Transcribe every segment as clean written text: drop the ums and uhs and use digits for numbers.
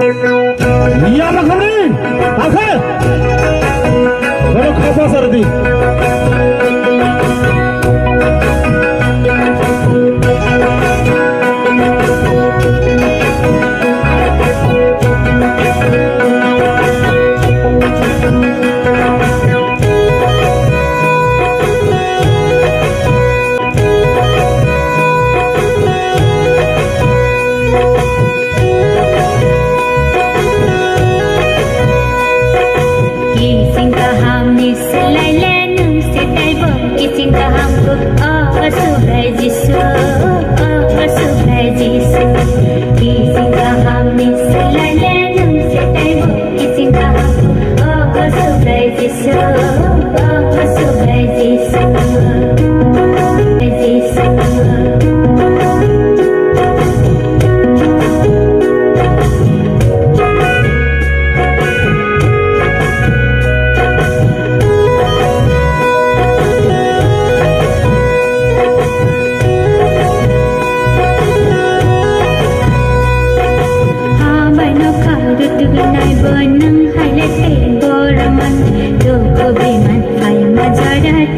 Iya lah kami, apa? Kalau kau pasar di. Hãy subscribe cho kênh Ghiền Mì Gõ để không bỏ lỡ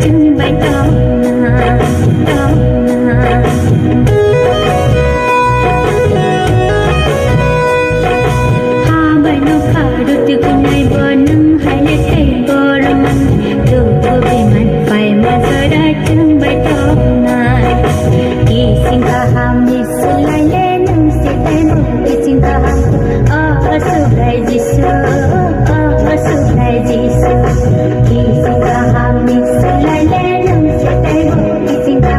những video hấp dẫn.